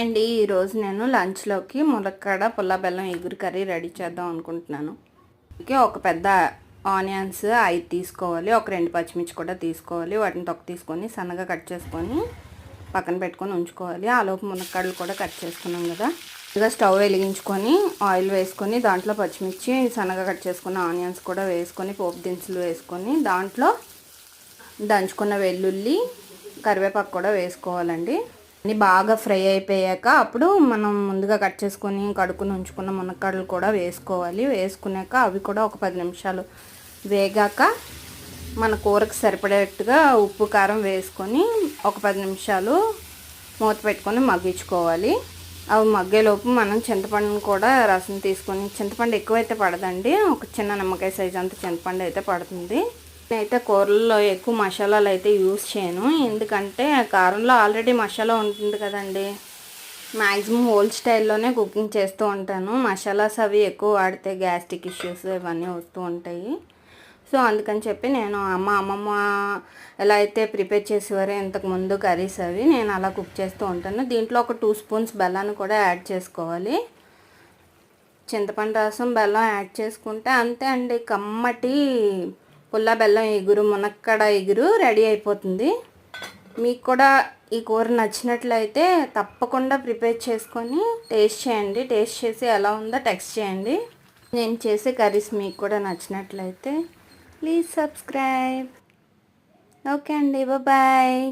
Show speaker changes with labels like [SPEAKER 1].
[SPEAKER 1] అండి ఈరోజు నేను లంచ్లోకి ములక్కాడ పుల్ల బెల్లం ఎగురు కర్రీ రెడీ చేద్దాం అనుకుంటున్నాను. ఒక పెద్ద ఆనియన్స్ 5 తీసుకోవాలి, ఒక 2 పచ్చిమిర్చి కూడా తీసుకోవాలి. వాటిని తొక్క తీసుకొని సన్నగా కట్ చేసుకొని పక్కన పెట్టుకొని ఉంచుకోవాలి. ఆలోపు ములక్కాడలు కూడా కట్ చేసుకున్నాం కదా. ఇక స్టవ్ వెలిగించుకొని ఆయిల్ వేసుకొని దాంట్లో పచ్చిమిర్చి సన్నగా కట్ చేసుకున్న ఆనియన్స్ కూడా వేసుకొని పోపు దినుసులు వేసుకొని దాంట్లో దంచుకున్న వెల్లుల్లి కరివేపాకు కూడా వేసుకోవాలండి. అన్నీ బాగా ఫ్రై అయిపోయాక అప్పుడు మనం ముందుగా కట్ చేసుకొని కడుక్కుని ఉంచుకున్న మునక్కాడలు కూడా వేసుకోవాలి. వేసుకున్నాక అవి కూడా ఒక 10 నిమిషాలు వేగాక మన కూరకు సరిపడేట్టుగా ఉప్పు కారం వేసుకొని ఒక 10 నిమిషాలు మూత పెట్టుకొని మగ్గించుకోవాలి. అవి మగ్గేలోపు మనం చింతపండును కూడా రసం తీసుకొని, చింతపండు ఎక్కువైతే పడదండి, ఒక చిన్న నిమ్మకాయ సైజు అంత చింతపండు అయితే పడుతుంది. నేనైతే కూరల్లో ఎక్కువ మసాలాలు అయితే యూస్ చేయను, ఎందుకంటే కారంలో ఆల్రెడీ మసాలా ఉంటుంది కదండి. మ్యాక్సిమం ఓల్డ్ స్టైల్లోనే కుకింగ్ చేస్తూ ఉంటాను. మసాలాస్ అవి ఎక్కువ వాడితే గ్యాస్ట్రిక్ ఇష్యూస్ ఇవన్నీ వస్తూ ఉంటాయి. సో అందుకని చెప్పి నేను అమ్మమ్మ ఎలా అయితే ప్రిపేర్ చేసేవారో ఇంతకుముందు కర్రీస్ అవి నేను అలా కుక్ చేస్తూ ఉంటాను. దీంట్లో ఒక 2 స్పూన్స్ బెల్లాన్ని కూడా యాడ్ చేసుకోవాలి. చింతపండు రసం బెల్లం యాడ్ చేసుకుంటే అంతే అండి, కమ్మటి పుల్ల బెల్లం ఎగురు మునక్కాడ ఎగురు రెడీ అయిపోతుంది. మీకు కూడా ఈ కూర నచ్చినట్లయితే తప్పకుండా ప్రిపేర్ చేసుకొని టేస్ట్ చేయండి. టేస్ట్ చేసి ఎలా ఉందో టెక్స్ట్ చేయండి. నేను చేసే కర్రీస్ మీకు కూడా నచ్చినట్లయితే ప్లీజ్ సబ్స్క్రైబ్. ఓకే అండి, బాయ్.